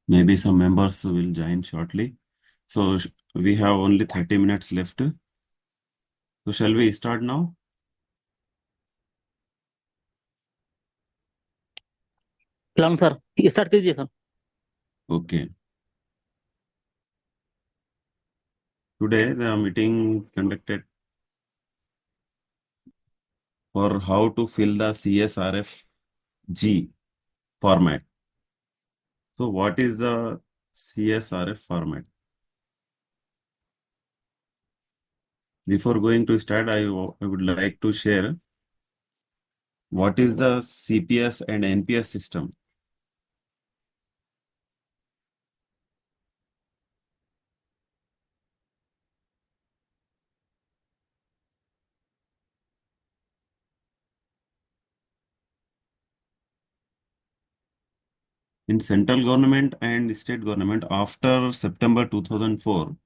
Maybe some members will join shortly. So we have only 30 minutes left. So shall we start now? सलाम sir. Start कीजिए sir. Okay. Today the meeting conducted for how to fill the CSRF G format. So what is the CSRF format? Before going to start, I would like to share what is the CPS and NPS system. In central government and state government after September 2004,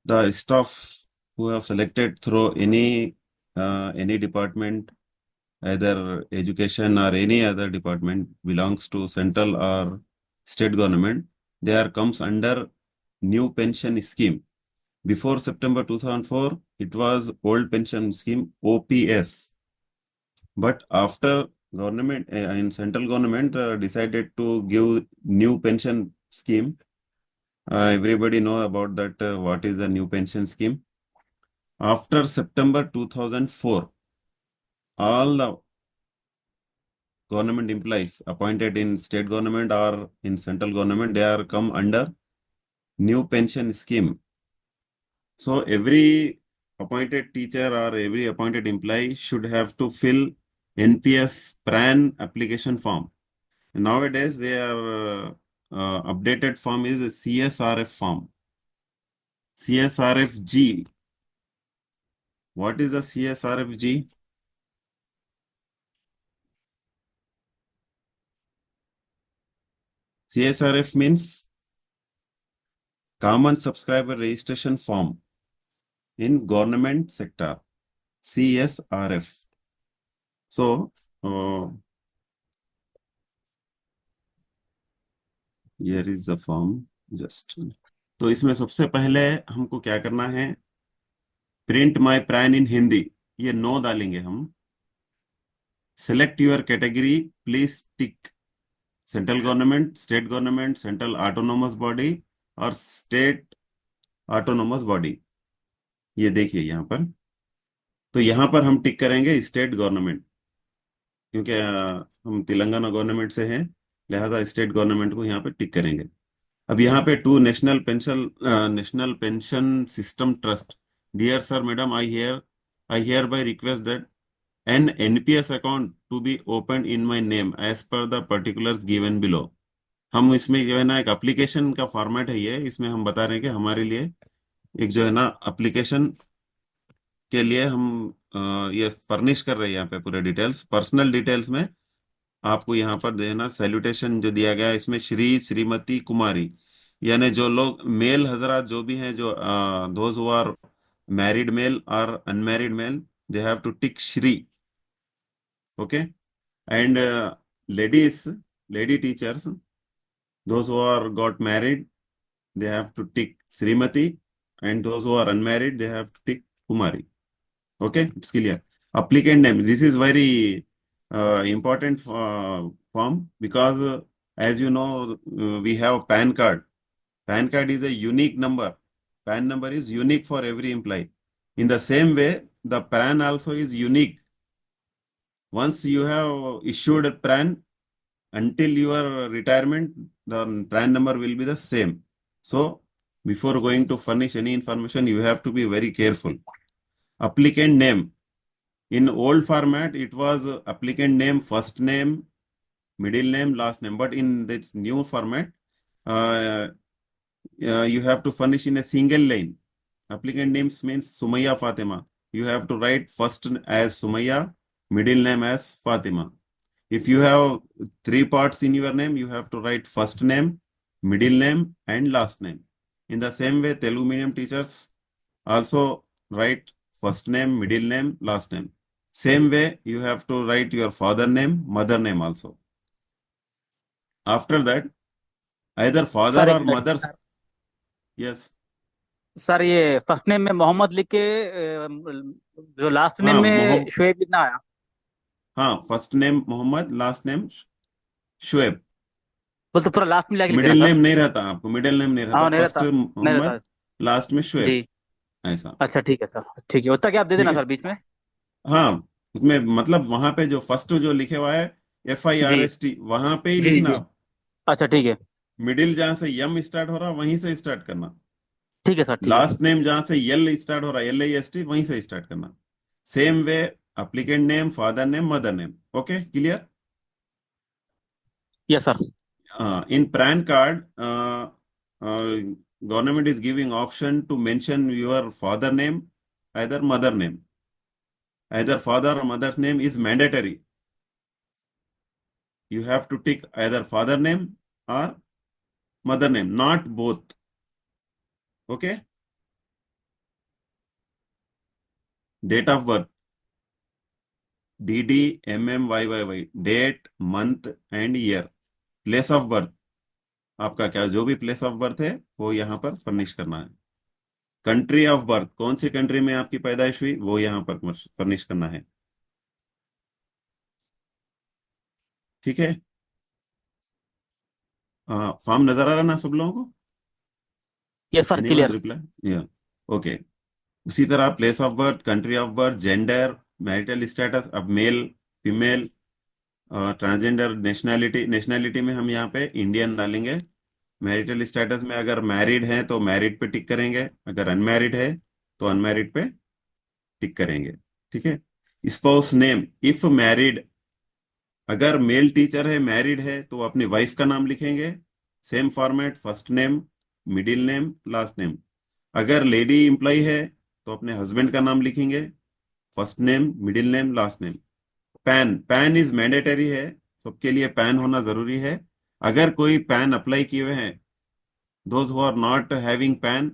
the staff who have selected through any department, either education or any other department belongs to central or state government, they are comes under new pension scheme. Before September 2004, it was old pension scheme OPS. But after government in central government decided to give new pension scheme, everybody know about that. What is the new pension scheme? After September 2004, all the government employees appointed in state government or in central government, they are come under new pension scheme. So every appointed teacher or every appointed employee should have to fill NPS PRAN application form. Nowadays, updated form is a CSRF form. CSRFG. What is the CSRFG? CSRF means Common Subscriber Registration Form in government sector. CSRF. So, here is the form. Just तो इसमें सबसे पहले हमको क्या करना है? Print my प्रान इन हिंदी, ये नो डालेंगे हम। Select your category, please tick central government, state government, central autonomous body और स्टेट ऑटोनोमस बॉडी। ये देखिए यहाँ पर, तो यहाँ पर हम टिक करेंगे स्टेट गवर्नमेंट, क्योंकि हम तेलंगाना गवर्नमेंट से हैं, लिहाजा स्टेट गवर्नमेंट को यहाँ पे टिक करेंगे। अब यहाँ पे to national pension system trust, dear sir madam, I hereby request that an NPS account to be open in my name as per the particulars given below. हम इसमें जो है ना, एक एप्लीकेशन का फॉर्मेट है ये, इसमें हम बता रहे हैं कि हमारे लिए एक जो है ना एप्लीकेशन के लिए हम ये फर्निश कर रहे हैं यहाँ पे पूरे डिटेल्स, पर्सनल डिटेल्स में आपको यहाँ पर देना। सैल्यूटेशन जो दिया गया है इसमें श्री, श्रीमती, कुमारी, यानी जो लोग मेल हजरात जो भी हैं, जो those who are married male और unmarried male, they have to tick Shri. Okay. And ladies, lady teachers, those who are got married, they have to tick Srimati, and those who are unmarried, they have to tick Kumari. Okay, it's clear. Applicant name, this is very important form, because as you know, we have PAN card. PAN card is a unique number. PAN number is unique for every employee. In the same way, the PAN also is unique. Once you have issued a PAN, until your retirement, the PAN number will be the same. So, before going to furnish any information, you have to be very careful. Applicant name. In old format, it was applicant name, first name, middle name, last name. But in this new format, you have to furnish in a single line. Applicant names means Sumaya Fatima. You have to write first as Sumaya, middle name as Fatima. If you have three parts in your name, you have to write first name, middle name, and last name. In the same way, Telugu medium teachers also write first name, middle name, last name. Same way, you have to write your father name, mother name also. After that, either father sir एक or minute mother's. Yes. Sir, ये first name में मोहम्मद लिख के जो last name हाँ में शुएब लिखना आया। हाँ, first name Mohammad, last name Shoaib. बोल तो पूरा लास्ट में लाके लिख देना मिडिल सर। नेम नहीं रहता, आपको मिडिल नेम नहीं रहता, हाँ, नहीं फर्स्ट रहता। नहीं रहता। मोहम्मद, लास्ट में शुएब, जी। ऐसा। अच्छा ठीक है सर, ठीक है, उतना क्या आप दे ठीक देना है। सर बीच में। हाँ, उसमें मतलब वहां पे जो फर्स्ट जो लिखे हुआ है जी FIRST, वहां पे ही जी लिखना जी। आप। अच्छा ठीक है। मिडिल जहां से यम स्टार्ट हो रहा वहीं से स्टार्ट करना। ठीक है सर, ठीक है। लास्ट नेम जहां से यल स्टार्ट हो रहा है, LAST, वहीं से स्टार्ट करना। Same way, applicant name, father name, mother name. Okay, clear. Yes sir. In PAN card, government is giving option to mention your father name, either mother name. Either father or mother name is mandatory. You have to tick either father name or mother name, not both. Okay. Date of birth, DDMMYYY. Date, month and year. Place of birth, आपका क्या जो भी place of birth है वो यहाँ पर furnish करना है। कंट्री ऑफ बर्थ, कौन सी कंट्री में आपकी पैदाइश हुई वो यहाँ पर फर्निश करना है। ठीक है। हाँ, फॉर्म नजर आ रहा ना सब लोगों को। Yes sir, anyone clear. Reply, या। ओके। उसी तरह place of birth, country of birth, gender, marital status, अब male, female, transgender, nationality. Nationality में हम यहाँ पे इंडियन डालेंगे। मैरिटल स्टेटस में अगर मैरिड है तो मैरिड पे टिक करेंगे, अगर अनमैरिड है तो अनमैरिड पे टिक करेंगे। ठीक है। स्पाउस नेम, इफ मैरिड, अगर मेल टीचर है, मैरिड है, तो अपनी वाइफ का नाम लिखेंगे। Same format, first name, middle name, last name. अगर लेडी एम्प्लॉय है तो अपने हस्बैंड का नाम लिखेंगे, first name, middle name, last name. Pan, pan is mandatory है, सबके लिए पैन होना जरूरी है। अगर कोई पैन अप्लाई किए हुए हैं, those who are not having PAN,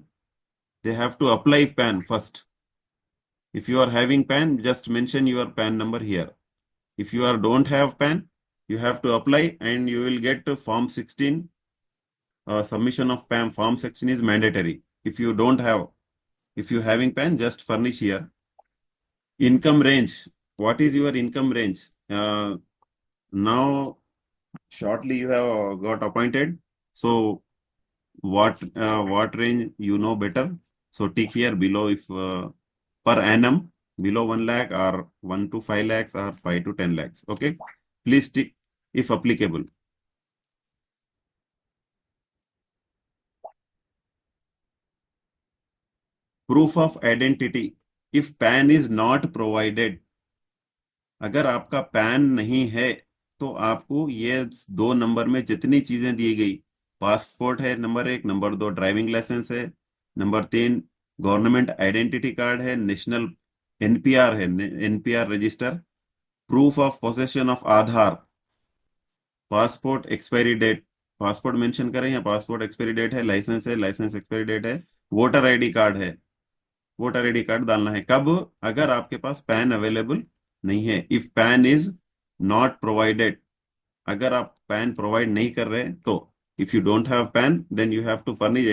they have to apply PAN first. If you are having PAN, just mention your PAN number here. If you are don't have PAN, you have to apply and you will get Form 16. Submission of PAN Form 16 is mandatory. If you don't have, if you having PAN, just furnish here. Income range. What is your income range? Now, shortly you have got appointed. So, what range you know better? So, tick here below if per annum below 1 lakh or 1 to 5 lakhs or 5 to 10 lakhs. Okay. Please tick if applicable. Proof of identity. If PAN is not provided, अगर आपका pan नहीं है तो आपको ये 2 number में जितनी चीजें दी गई, पासपोर्ट है नंबर 1, नंबर 2 ड्राइविंग लाइसेंस है, नंबर 3 गवर्नमेंट आइडेंटिटी कार्ड है, नेशनल NPR है, NPR register, proof of possession of Aadhaar, passport expiry date, passport mention करें या पासपोर्ट एक्सपायरी डेट है, लाइसेंस है, लाइसेंस एक्सपायरी डेट है, वोटर आईडी कार्ड है, voter ID card डालना है। कब? अगर आपके पास पैन अवेलेबल नहीं है, if PAN is not provided, अगर आप पैन प्रोवाइड नहीं कर रहे तो, if you don't have PAN then you have to furnish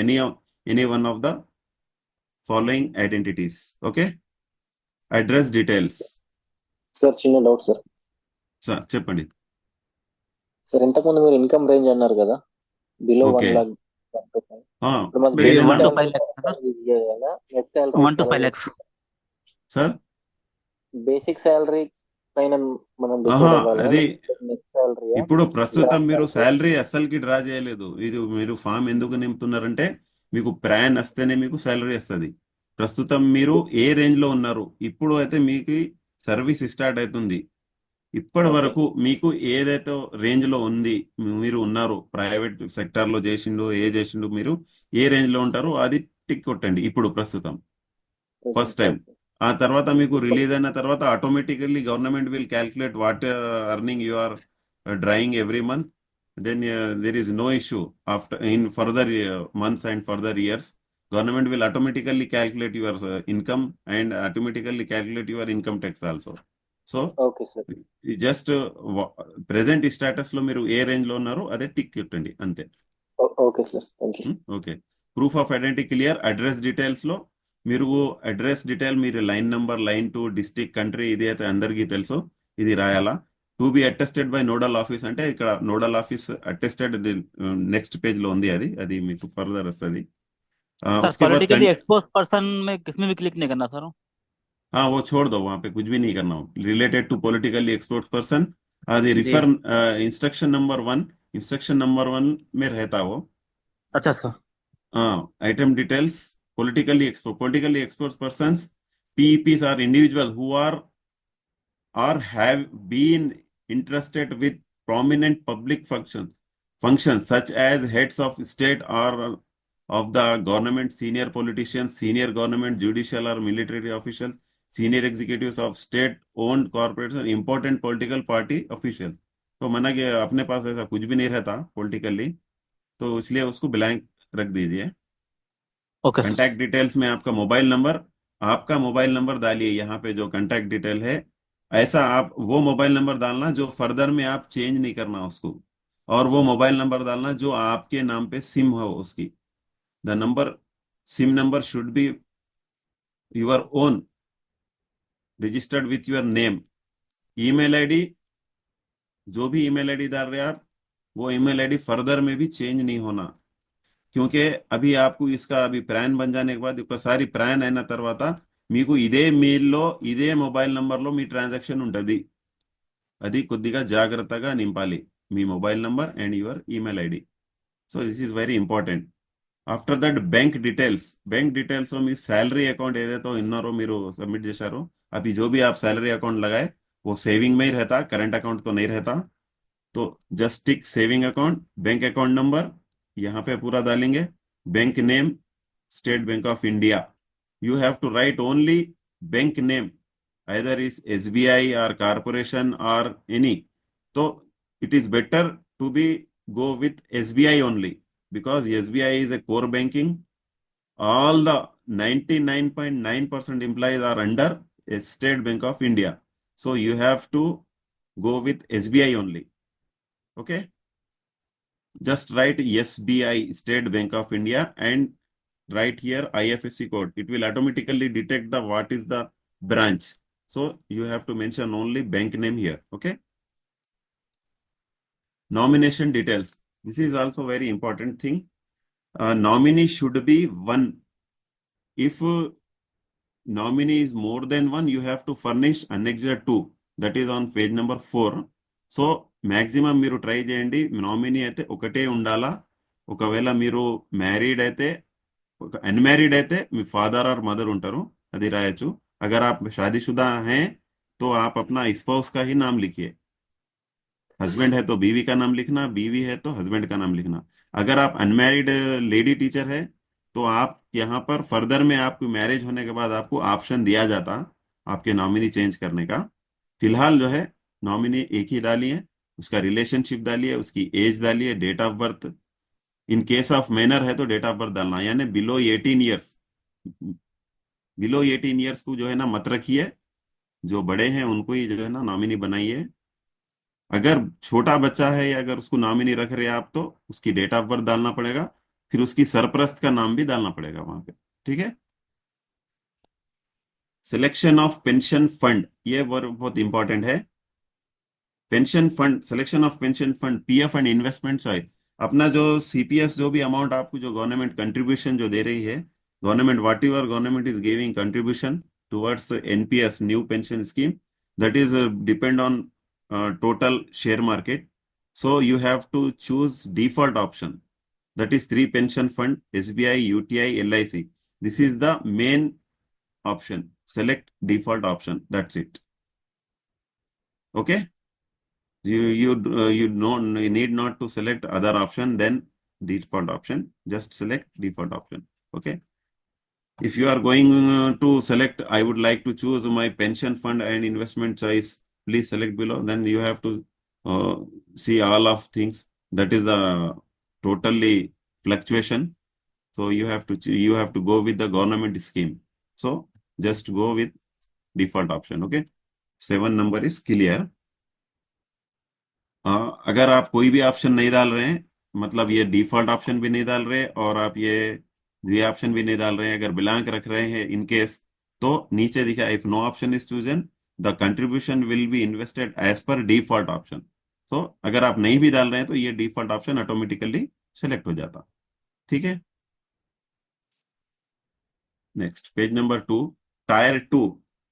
any one of the following identities. Okay. Address details. Sir చిన్న డౌట్ సార్. సార్ చెప్పండి. సార్ ఇంతకుముందు మీరు ఇన్కమ్ రేంజ్ అన్నారు కదా, బిలో ఓకే. 1 lakh, 1 to 5. ఇప్పుడు మనకి మీరు బేసిక్ ఏదైనా 1 to 5 lakhs salary యూజ్ చేయాలా, net salary 1 to 5 lakhs. Sir basic salary పైన మనం ఆహా డిసైడ్ అవ్వాలా, అది నెట్ సాలరీయా, ఇప్పుడు ప్రస్తుతం గ్రాస్ మీరు సాలరీ? శాలరీ అస్సలకి డ్రా చేయలేదు. ఇది మీరు ఫామ్ ఎందుకు నింపుతున్నారంటే మీకు ప్రాన్ వస్తేనే మీకు శాలరీ వస్తుంది. ప్రస్తుతం మీరు ఏ రేంజ్ లో ఉన్నారు, ఇప్పుడు అయితే మీకు సర్వీస్ స్టార్ట్ అవుతుంది. ఇప్పటి ఓకే వరకు మీకు ఏదైతే రేంజ్ లో ఉంది, మీరు ఉన్నారు, ప్రైవేట్ సెక్టార్ లో చేసిండు, ఏ చేసిండు, మీరు ఏ రేంజ్ లో ఉంటారో అది టిక్ కొట్టండి ఇప్పుడు ప్రస్తుతం, ఫస్ట్ టైం. ఓకే. ఆ తర్వాత మీకు ఇప్పుడు రిలీజ్ అయిన తర్వాత automatically government will calculate what earning you are drawing every month. Then there is no issue after in further months and further years. Government will automatically calculate your income and automatically calculate your income tax also. So okay sir. Just present status లో మీరు ఏ range లో ఉన్నారో అదే tick కొట్టండి అంతే. Okay sir, thank you. Okay. Proof of identity clear. Address details లో మీరు address detail మీరు line number, line 2, district, country ఇది అయితే అందరికీ తెలుసు, ఇది రాయాలా. To be attested by nodal office అంటే ఇక్కడ nodal office attested next page లో ఉంది, అది అది మీకు ఫర్దర్ వస్తుంది. सर उसके बाद पॉलिटिकली एक्सपोज पर्सन में किसमें भी क्लिक नहीं करना सर? हाँ वो छोड़ दो, वहां पे कुछ भी नहीं करना हो related to politically exposed person. द जी। Refer instruction number 1, instruction number 1 में रहता वो। अच्छा sir. Item details, politically exposed persons, PEPs are individuals who are or have been interested with prominent public functions such as heads of state or of the government, senior politicians, senior government, judicial or military officials, senior executives of state-owned corporations, important political party officials. तो मना कि अपने पास ऐसा कुछ भी नहीं रहता politically, तो इसलिए उसको ब्लैंक रख दीजिए। Okay sir. कांटेक्ट डिटेल्स में आपका मोबाइल नंबर डालिए यहाँ पे, जो कांटेक्ट डिटेल है ऐसा आप वो मोबाइल नंबर डालना जो फर्दर में आप चेंज नहीं करना उसको, और वो मोबाइल नंबर डालना जो आपके नाम पे सिम हो उसकी। The number, SIM number should be your own, registered with your name. Email ID, जो भी ईमेल आईडी डाल रहे हैं आप, वो ईमेल आईडी फर्दर में भी चेंज नहीं होना, क्योंकि अभी आपको इसका अभी प्रान बन जाने के बाद ఒకసారి ప్రాన్ అయిన తర్వాత మీకు ఇదే మెయిల్లో ఇదే మొబైల్ నంబర్లో మీ ట్రాన్సాక్షన్ ఉంటుంది. అది కొద్దిగా జాగ్రత్తగా నింపాలి, మీ mobile number and your email ID. So this is very important. After that bank details లో మీ सैलरी अकाउंट ఏదైతే ఉన్నారో మీరు सबमिट చేశారో, अभी जो भी आप सैलरी अकाउंट लगाए वो सेविंग में ही रहता, करंट अकाउंट तो नहीं रहता. तो just tick saving account, bank account number यहाँ पे पूरा डालेंगे, bank name State Bank of India. You have to write only bank name, either is SBI or corporation or any. So it is better to be go with SBI only, because SBI is a core banking. All the 99.9% employees are under a State Bank of India. So you have to go with SBI only. Okay. Just write SBI, State Bank of India, and write here IFSC code. It will automatically detect the what is the branch. So you have to mention only bank name here. Okay. Nomination details. This is also very important thing. Nominee should be one. If nominee is more than one, you have to furnish annexure 2. That is on page number 4. So maximum మీరు try చేయండి nominee అయితే ఒకటే ఉండాలా. ఒకవేళ మీరు married అయితే, unmarried అయితే మీ father और मदर ఉంటారు, అది రాయొచ్చు. अगर आप शादीशुदा हैं तो आप अपना स्पाउस का ही नाम लिखिए. हस्बैंड है तो बीवी का नाम लिखना, बीवी है तो हस्बैंड का नाम लिखना. अगर आप अनमैरिड लेडी टीचर है तो आप यहाँ पर फर्दर में आपकी मैरिज होने के बाद आपको ऑप्शन दिया जाता आपके नॉमिनी चेंज करने का. फिलहाल जो है नॉमिनी एक ही डालिए, उसका रिलेशनशिप डालिए, उसकी एज डालिए, date of birth. In case of minor है तो डेट ऑफ बर्थ डालना, यानी बिलो 18 ईयर्स. बिलो 18 ईयर्स को जो है ना मत रखिए, जो बड़े हैं उनको ही जो है ना नॉमिनी बनाइए. अगर छोटा बच्चा है या अगर उसको नॉमिनी रख रहे हैं आप, तो उसकी डेट ऑफ बर्थ डालना पड़ेगा, फिर उसकी सरपरस्त का नाम भी डालना पड़ेगा वहां पे. ठीक है. सिलेक्शन ऑफ पेंशन फंड, ये बहुत इंपॉर्टेंट है. Pension fund, selection of pension fund, PF and investment choice. अपना जो सीपीएस जो भी अमाउंट आपको जो गवर्नमेंट कंट्रीब्यूशन जो दे रही है, government what ever government is giving contribution towards NPS, new pension scheme, that is depend on total share market. So you have to choose default option, that is 3 pension fund, SBI, UTI, LIC. This is the main option. Select default option, that's it. Okay. You need not to select other option than default option, just select default option. Okay. If you are going to select, I would like to choose my pension fund and investment choice, please select below. Then you have to see all of things, that is the totally fluctuation. So you have to go with the government scheme. So just go with default option. Okay. 7 number is clear. अगर आप कोई भी option नहीं डाल रहे हैं, मतलब ये डिफॉल्ट ऑप्शन भी नहीं डाल रहे और आप ये ऑप्शन भी नहीं डाल रहे हैं, अगर ब्लैंक रख रहे हैं इन केस, तो नीचे दिखा if no option is chosen the contribution will be invested as per default option. तो अगर आप नहीं भी डाल रहे हैं तो ये डिफॉल्ट ऑप्शन ऑटोमेटिकली सेलेक्ट हो जाता। ठीक है। Next page number 2, tyre 2।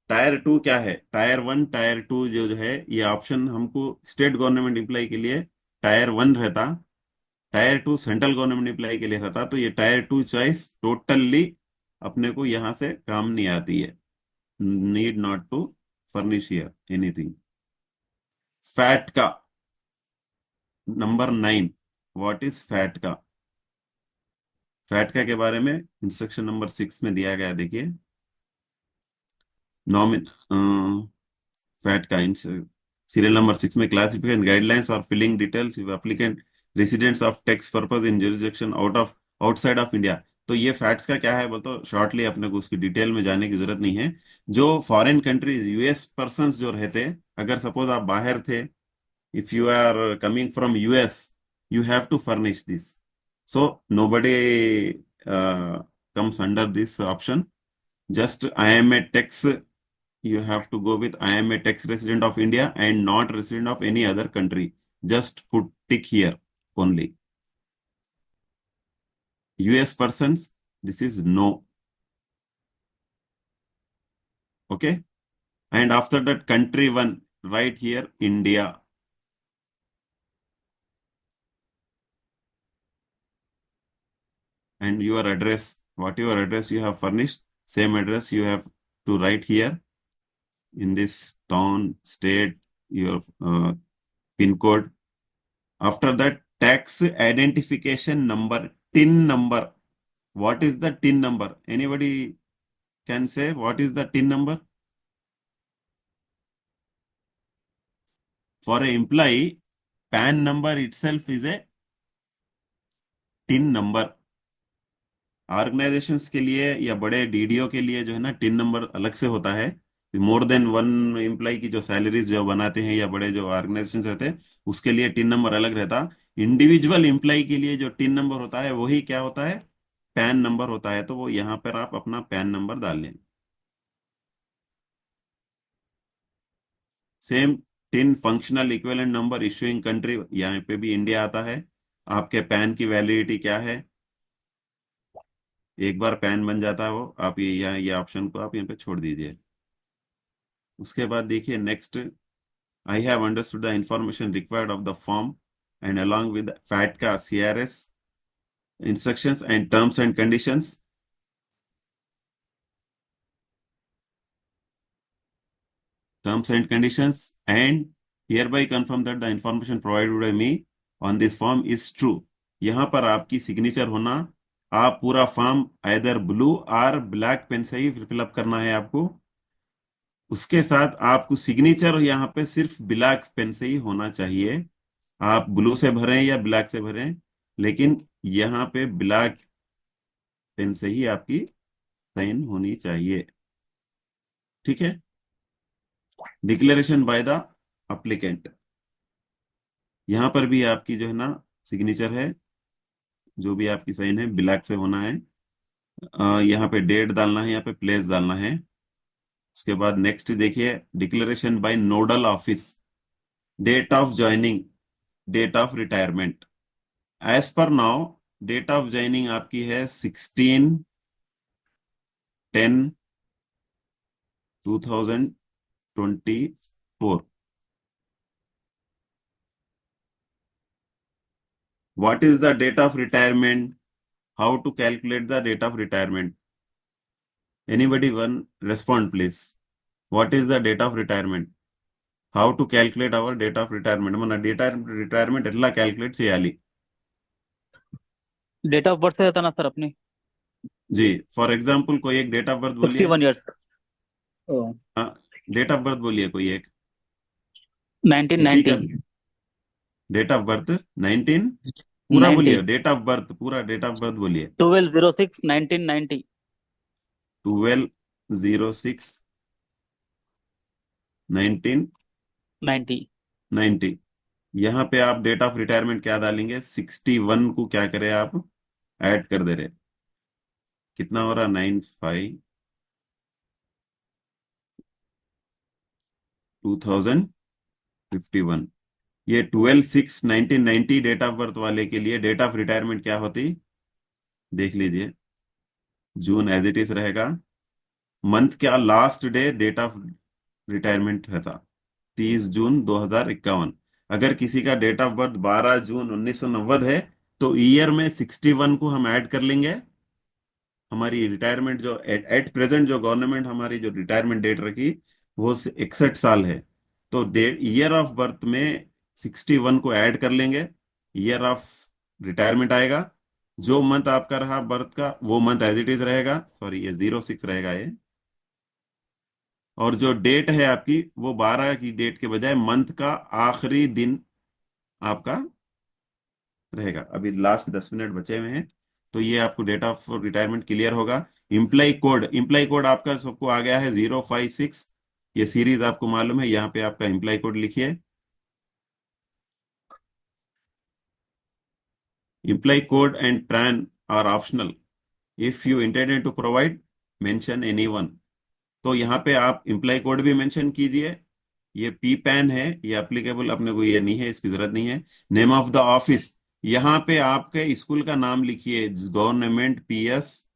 Tyre 2 क्या है? टायर 1 टायर 2 जो है, ये ऑप्शन हमको स्टेट गवर्नमेंट एम्प्लॉय के लिए टायर 1 रहता, टायर 2 सेंट्रल गवर्नमेंट एम्प्लॉय के लिए रहता। तो ये टायर 2 चॉइस टोटली अपने को यहाँ से काम नहीं आती है। Need not to furnish here anything. FATCA number 9, what is FATCA? FATCA के बारे में इंस्ट्रक्शन नंबर 6 में दिया गया, देखिए। नॉमिन फैट का सीरियल नंबर 6 में क्लासिफिकेशन गाइडलाइंस और filling details applicant residents of tax purpose in jurisdiction outside of India. तो ये फैट्स का क्या है बोल तो शॉर्टली अपने को उसकी डिटेल में जाने की जरूरत नहीं है। जो फॉरेन कंट्रीज यूएस पर्सन्स जो रहते, अगर सपोज आप बाहर थे, if you are coming from US, you have to furnish this. So nobody comes under this option. Just I am a tax, you have to go with I am a tax resident of India and not resident of any other country. Just put tick here only. US persons, this is no. Okay. And after that, country one, right here, India. And your address, whatever address you have furnished, same address you have to write here in this town, state, your pin code. After that, tax identification number, TIN number. What is the TIN number? Anybody can say what is the TIN number? For an employee, PAN number itself is a TIN number. Organisations के लिए या बड़े DDO के लिए जो है ना, tin number अलग से होता है। मोर देन वन एम्प्लॉय की जो सैलरीज जो बनाते हैं या बड़े जो ऑर्गेनाइजेशन रहते हैं, उसके लिए टिन नंबर अलग रहता। इंडिविजुअल एम्प्लॉय के लिए जो टिन नंबर होता है वही क्या होता है? पैन नंबर होता है। तो वो यहाँ पर आप अपना पैन नंबर डाल लें। Same tin functional equivalent number issuing country, यहाँ पे भी इंडिया आता है। आपके पैन की वैलिडिटी क्या है? एक बार पैन बन जाता है वो, आप ये ऑप्शन को आप यहाँ पे छोड़ दीजिए। उसके बाद देखिए next, I have understood the information required of the form and along with FATCA CRS instructions and terms and conditions. Terms and conditions, and hereby confirm that the information provided by me on this form is true. यहाँ पर आपकी signature होना। आप पूरा form either blue और black pen से ही fill up करना है आपको। उसके साथ आपको सिग्नेचर यहाँ पे सिर्फ ब्लैक पेन से ही होना चाहिए। आप ब्लू से भरें या ब्लैक से भरें, लेकिन यहाँ पे ब्लैक पेन से ही आपकी साइन होनी चाहिए। ठीक है। डिक्लेरेशन बाय द अप्लीकेंट, यहाँ पर भी आपकी जो है ना सिग्नेचर है, जो भी आपकी साइन है ब्लैक से होना है। यहाँ पे डेट डालना है, यहाँ पे प्लेस डालना है। उसके बाद नेक्स्ट देखिए, declaration by nodal office, date of joining, date of retirement. As per now date of joining आपकी है 16/10/2024। What is the date of retirement? How to calculate the date of retirement? Anybody one respond please. What is the date of retirement? How to calculate our date of retirement? మన data retirement ఎట్లా calculate చేయాలి? Date of birth रहता ना sir अपनी? जी, for example कोई एक date of birth बोलिए। 61 years. हाँ, डेट ऑफ बर्थ बोलिए कोई एक, किसी 1990। का डेट ऑफ बर्थ 19, पूरा 90। बोलिए डेट ऑफ बर्थ, पूरा डेट ऑफ बर्थ बोलिए। 12/06/1990। 12/06/1990। 90। 1990। यहाँ पे आप डेट ऑफ रिटायरमेंट क्या डालेंगे, 61 को क्या करें आप, ऐड कर दे रहे, कितना हो रहा, 95 2051। ये 12/6/1990 डेट ऑफ बर्थ वाले के लिए डेट ऑफ रिटायरमेंट क्या होती, देख लीजिए। जून एज इट इज रहेगा, मंथ क्या last day date of retirement रहता, 30 जून 2051। अगर किसी का डेट ऑफ बर्थ 12 जून 1990 है, तो ईयर में 61 को हम ऐड कर लेंगे। हमारी रिटायरमेंट जो एट प्रेजेंट जो गवर्नमेंट हमारी जो रिटायरमेंट डेट रखी, वो 61 साल है। तो डेट ईयर ऑफ बर्थ में 61 को ऐड कर लेंगे, ईयर ऑफ रिटायरमेंट आएगा। जो मंथ आपका रहा बर्थ का, वो मंथ एज इट इज रहेगा, सॉरी ये 06 रहेगा ये। और जो डेट है आपकी, वो 12 की डेट के बजाय मंथ का आखिरी दिन आपका रहेगा। अभी लास्ट 10 मिनट बचे हुए हैं, तो ये आपको डेट ऑफ रिटायरमेंट क्लियर होगा। इम्प्लाई कोड आपका सबको आ गया है 056। ये सीरीज आपको मालूम है, यहाँ पे आपका इम्प्लाई कोड लिखिए। Employee code and PAN are optional, if you intended to provide mention anyone. तो यहाँ पे आप इम्प्लाई कोड भी मेंशन कीजिए। ये पी पैन है, ये एप्लीकेबल अपने को, ये नहीं है, इसकी जरूरत नहीं है। नेम ऑफ द ऑफिस, यहाँ पे आपके स्कूल का नाम लिखिए, government PS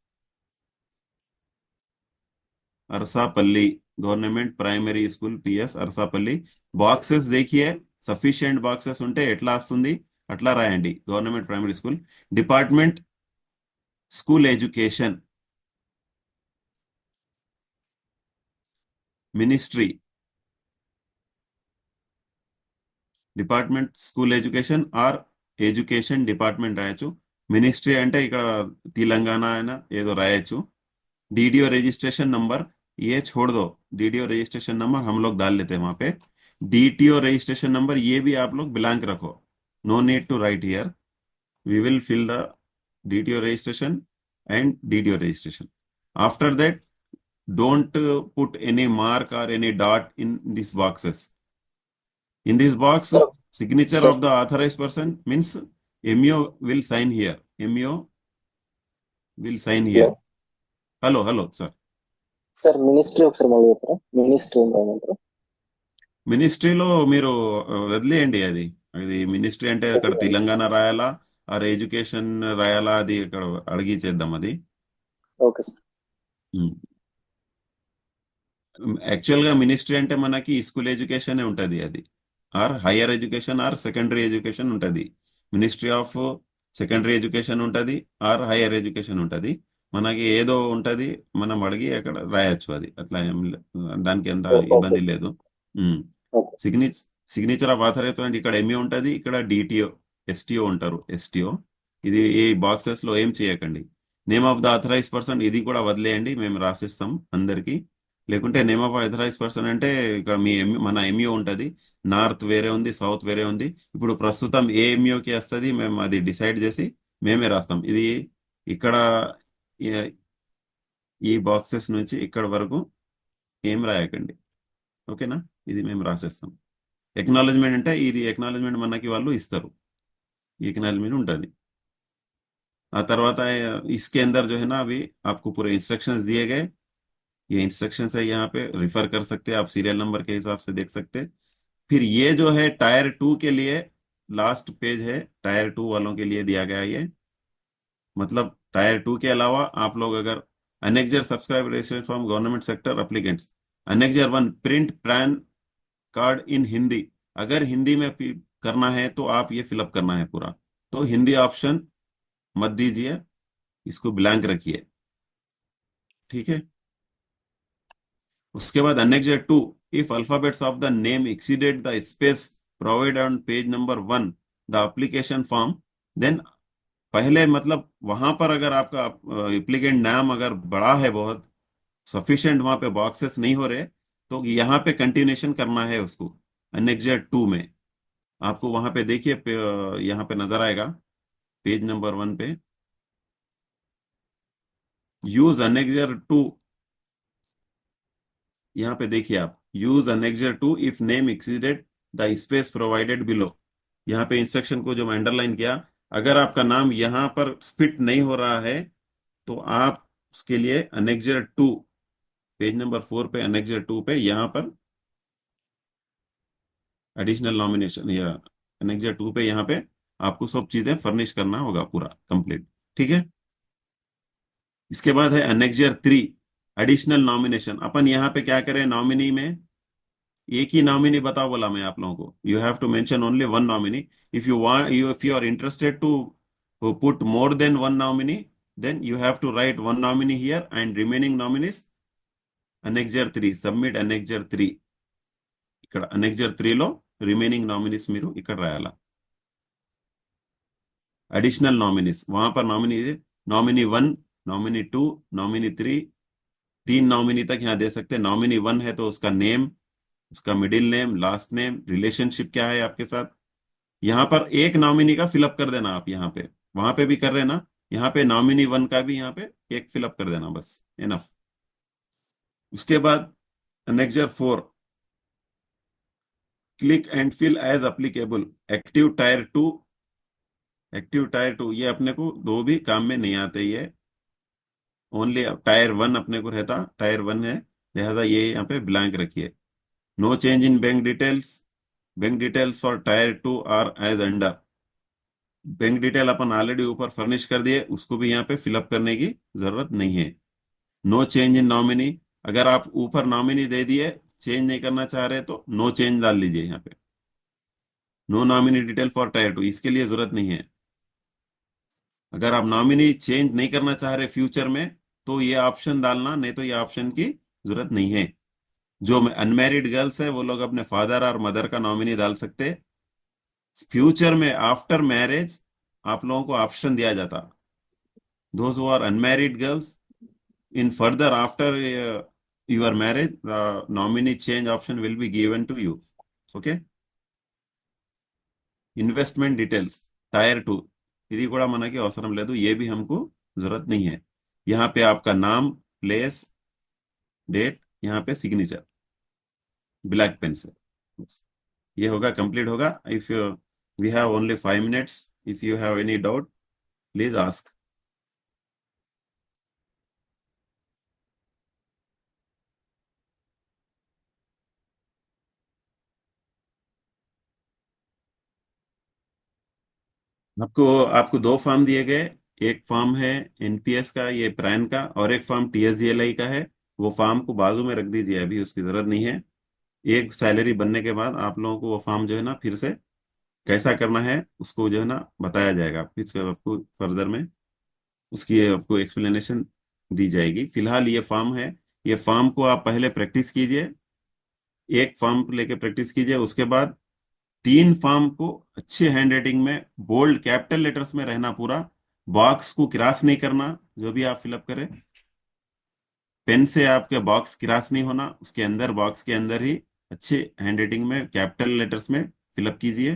Arasapalli, government primary school PS Arasapalli. Boxes देखिए, సఫిషియెంట్ బాక్సెస్ ఉంటే ఎట్లా వస్తుంది అట్లా రాయండి, government primary school. Department school education, ministry department school education or education department రాయొచ్చు। మినిస్ట్రీ అంటే ఇక్కడ తెలంగాణ అయినా ఏదో రాయొచ్చు। डीडीओ रजिस्ट्रेशन नंबर, ये छोड़ दो, डीडीओ रजिस्ट्रेशन नंबर हम लोग डाल लेते हैं वहां पे। डीटीओ रजिस्ट्रेशन नंबर ये भी आप लोग ब्लैंक रखो, no need to write here. We will fill the DTO registration and DDO registration. After that, don't put any mark or any dot in these boxes. In this box, sir signature sir of the authorized person means MEO will sign here, MEO will sign hello here. Hello sir. Sir ministry ఒకసారి మళ్ళీ చెప్పరా, ministry ఏమంటారు? మినిస్ట్రీలో మీరు వదిలేయండి అది, అది ministry అంటే అక్కడ తెలంగాణ రాయాలా ఆర్ ఎడ్యుకేషన్ రాయాలా, అది ఇక్కడ అడిగి చేద్దాం అది। Okay sir. యాక్చువల్ గా మినిస్ట్రీ అంటే మనకి స్కూల్ ఎడ్యుకేషన్ ఉంటది అది, or higher education or secondary education ఉంటది। మినిస్ట్రీ ఆఫ్ సెకండరీ ఎడ్యుకేషన్ ఉంటది ఆర్ హైయర్ ఎడ్యుకేషన్ ఉంటది, మనకి ఏదో ఉంటది, మనం అడిగి అక్కడ రాయొచ్చు అది, అట్లా దానికి ఎంత ఓకే ఇబ్బంది లేదు। Okay signature signature of authorized, ఇక్కడ ఎంఏ ఉంటది, ఇక్కడ డిటిఓ ఎస్టిఓ ఉంటారు, ఎస్టిఓ। ఇది ఈ బాక్సెస్ లో ఏం చేయకండి। Name of the authorized person ఇది కూడా వదిలేయండి, మేము రాసిస్తాం అందరికి। లేకుంటే నేమ్ ఆఫ్ అథరైజ్ పర్సన్ అంటే ఇక్కడ మీ మన ఎంఈఓ ఉంటది, నార్త్ వేరే ఉంది, సౌత్ వేరే ఉంది। ఇప్పుడు ప్రస్తుతం ఏ ఎంఈఓకి వస్తుంది మేము అది డిసైడ్ చేసి మేమే రాస్తాం ఇది। ఇక్కడ ఈ- ఈ బాక్సెస్ నుంచి ఇక్కడ వరకు ఏం రాయకండి, ఓకేనా? ఇది మేము రాసేస్తాం। एक्नॉलेजमेंट అంటే ఇది एक्नॉलेजमेंट మనకి వాళ్ళు ఇస్తారు, ఈ एक्नॉलेजमेंट ఉంటుంది। ఆ తర్వాత इसके अंदर जो है ना, अभी आपको पूरे इंस्ट्रक्शंस दिए गए, ये इंस्ट्रक्शंस है, यहाँ पे रिफर कर सकते हैं आप, सीरियल नंबर के हिसाब से देख सकते हैं। फिर ये जो है टायर 2 के लिए लास्ट पेज है, टायर 2 वालों के लिए दिया गया ये। मतलब टायर 2 के अलावा आप लोग अगर annexure subscribe registration from government sector applicants, annexure 1 print PAN card in Hindi, अगर हिंदी में करना है तो आप ये फिलअप करना है पूरा, तो हिंदी ऑप्शन मत दीजिए, इसको ब्लैंक रखिए, ठीक है। उसके बाद annexure 2, if alphabets of the name exceeded the space provide on page number 1 the application form, then पहले मतलब वहां पर अगर आपका एप्लीकेंट नाम अगर बड़ा है बहुत, सफिशिएंट वहां पे बॉक्सेस नहीं हो रहे, तो यहाँ पे कंटिन्यूशन करना है उसको। अनेक्जर 2 में आपको वहां पे देखिए, यहाँ पे नजर आएगा पेज नंबर 1 पे, यूज अनेक्जर 2, यहाँ पे देखिए आप, use annexure two if name exceeded the space provided below. यहाँ पे इंस्ट्रक्शन को जो मैं अंडरलाइन किया, अगर आपका नाम यहाँ पर फिट नहीं हो रहा है तो आप उसके लिए अनेक्जर टू, पेज नंबर 4 पे अनेक्जर 2 पे यहाँ पर एडिशनल नॉमिनेशन या अनेक्जर 2 पे यहाँ पे आपको सब चीजें फर्निश करना होगा पूरा कंप्लीट। ठीक है। इसके बाद है अनेक्जर 3, एडिशनल नॉमिनेशन। अपन यहाँ पे क्या करें, नॉमिनी में एक ही नॉमिनी बताओ बोला मैं आप लोगों को, you have to mention only one nominee. If you want, if you are interested to put more than one nominee, then you have to write one nominee here and remaining nominees annexure 3, submit annexure 3. ఇక్కడ annexure 3 లో remaining nominees మీరు ఇక్కడ రాయాలా। Additional nominees वहां पर nominee, nominee 1, nominee 2, nominee 3, 3 nominee तक यहाँ दे सकते हैं। नॉमिनी 1 है तो उसका नेम, उसका middle name, last name, relationship क्या है आपके साथ। यहाँ पर एक नॉमिनी का फिलअप कर देना आप, यहाँ पे वहां पे भी कर रहे ना, यहाँ पे नॉमिनी 1 का भी यहाँ पे एक फिलअप कर देना, बस इनफ। उसके बाद annexure 4, click and fill as applicable active tier 2। Active tier 2 ये अपने को दो भी काम में नहीं आते, ये ओनली टायर 1 अपने को रहता, टायर 1 है, लिहाजा ये यहाँ पे ब्लैंक रखिए। No change in bank details, bank details for tier 2 are as under. Bank detail अपन ऑलरेडी ऊपर फर्निश कर दिए, उसको भी यहाँ पे फिलअप करने की जरूरत नहीं है। नो चेंज इन नॉमिनी, अगर आप ऊपर नॉमिनी दे दिए, चेंज नहीं करना चाह रहे तो नो चेंज डाल लीजिए यहाँ पे। No nominee detail for tier 2, इसके लिए जरूरत नहीं है। अगर आप नॉमिनी चेंज नहीं करना चाह रहे फ्यूचर में तो ये ऑप्शन डालना, नहीं तो ये ऑप्शन की जरूरत नहीं है। जो अनमैरिड गर्ल्स है वो लोग अपने फादर और मदर का नॉमिनी डाल सकते। फ्यूचर में आफ्टर मैरिज आप लोगों को ऑप्शन दिया जाता, those who are unmarried girls, in further after your marriage the nominee change option will be given to you. Okay. Investment details tyre 2 ఇది కూడా మనకి అవసరం లేదు, ये भी हमको जरूरत नहीं है। यहाँ पे आपका नाम, प्लेस, डेट, यहाँ पे सिग्नेचर ब्लैक पेन से बस। ये होगा, कंप्लीट होगा। If we have only 5 minutes, if you have any doubt please ask. आपको आपको दो फॉर्म दिए गए, एक फॉर्म है एनपीएस का, ये प्रान का, और एक फॉर्म टीएसजीएलआई का है। वो फॉर्म को बाजू में रख दीजिए, अभी उसकी जरूरत नहीं है। एक सैलरी बनने के बाद आप लोगों को वो फॉर्म जो है ना फिर से कैसा करना है उसको जो है ना बताया जाएगा, फिर से आपको फर्दर में उसकी आपको एक्सप्लेनेशन दी जाएगी। फिलहाल ये फॉर्म है, ये फॉर्म को आप पहले प्रैक्टिस कीजिए, एक फॉर्म लेके प्रैक्टिस कीजिए। उसके बाद 3 फॉर्म को अच्छे हैंड राइटिंग में बोल्ड कैपिटल लेटर्स में रहना, पूरा बॉक्स को क्रॉस नहीं करना। जो भी आप फिलअप करें पेन से आपके बॉक्स क्रॉस नहीं होना, उसके अंदर बॉक्स के अंदर ही अच्छे हैंड राइटिंग में कैपिटल लेटर्स में फिलअप कीजिए।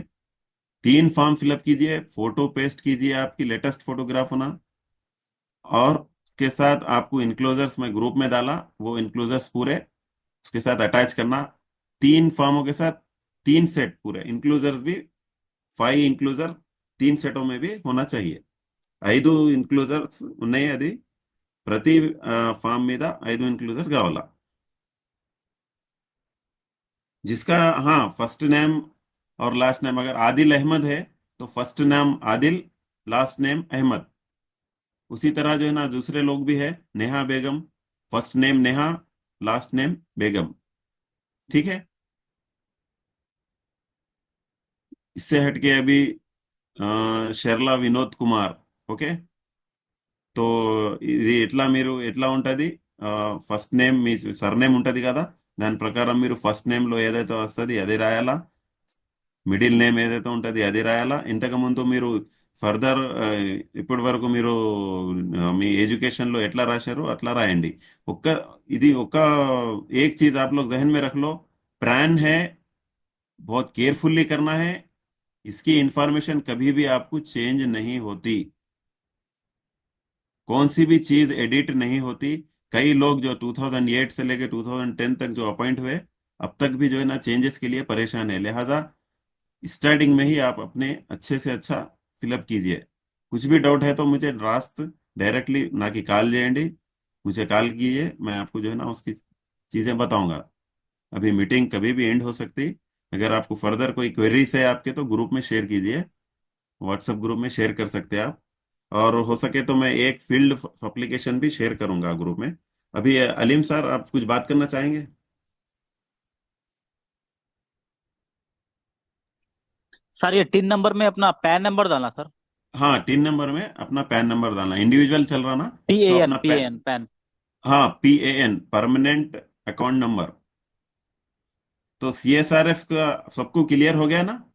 3 फॉर्म फिलअप कीजिए, फोटो पेस्ट कीजिए, आपकी लेटेस्ट फोटोग्राफ होना, और के साथ आपको इनक्लोजर्स में ग्रुप में डाला, वो इनक्लोजर्स पूरे उसके साथ अटैच करना। 3 फॉर्मों के साथ 3 सेट पूरे इनक्लोजर्स भी, 5 इनक्लोजर 3 सेटों में भी होना चाहिए। 5 ఇన్క్లూజర్స్ ఉన్నాయి, అది ప్రతి ఫామ్ మీద 5 ఇన్క్లూజర్ కావాలా। जिसका, हाँ, फर्स्ट नेम और लास्ट नेम, अगर आदिल अहमद है तो first name Adil, last name Ahmed. उसी तरह जो है ना दूसरे लोग भी है, Neha Begum, first name Neha, last name Begum. ठीक है। इससे हटके अभी शेरला विनोद कुमार। ఓకే। तो ఇది ఎట్లా మీరు ఎట్లా ఉంటది, ఫస్ట్ నేమ్ మీ సర్నేమ్ ఉంటది కదా, దాని ప్రకారం మీరు ఫస్ట్ నేమ్ లో ఏదైతే వస్తుంది అదే రాయాలా, మిడిల్ నేమ్ ఏదైతే ఉంటది అది రాయాలా। ఇంతకు ముందు మీరు ఫర్దర్ ఇప్పటి వరకు మీరు మీ ఎడ్యుకేషన్ లో ఎట్లా రాశారు అట్లా రాయండి। ఒక్క ఇది ఒక एक चीज आप लोग जहन में रख लो, प्राण है, बहुत केयरफुल्ली करना है, इसकी इंफॉर्मेशन कभी भी आपको चेंज नहीं होती, कौन सी भी चीज एडिट नहीं होती। कई लोग जो 2008 से लेकर 2010 तक जो अपॉइंट हुए अब तक भी जो है ना चेंजेस के लिए परेशान है, लिहाजा स्टार्टिंग में ही आप अपने अच्छे से अच्छा फिलअप कीजिए। कुछ भी डाउट है तो मुझे रास्त डायरेक्टली, ना कि कॉल जेएनडी, मुझे कॉल कीजिए, मैं आपको जो है ना उसकी चीजें बताऊंगा। अभी मीटिंग कभी भी एंड हो सकती। अगर आपको फर्दर कोई क्वेरीज है आपके तो ग्रुप में शेयर कीजिए, व्हाट्सएप ग्रुप में शेयर कर सकते हैं आप। और हो सके तो मैं एक फील्ड एप्लीकेशन भी शेयर करूंगा ग्रुप में। अभी अलीम सर, आप कुछ बात करना चाहेंगे? सर ये 3 नंबर में अपना पैन नंबर डालना सर। हाँ, 3 नंबर में अपना पैन नंबर डालना, इंडिविजुअल चल रहा ना, पी ए तो एन अपना P A PAN. N PAN. हाँ, PAN, परमानेंट अकाउंट नंबर। तो CSRF का सबको क्लियर हो गया ना?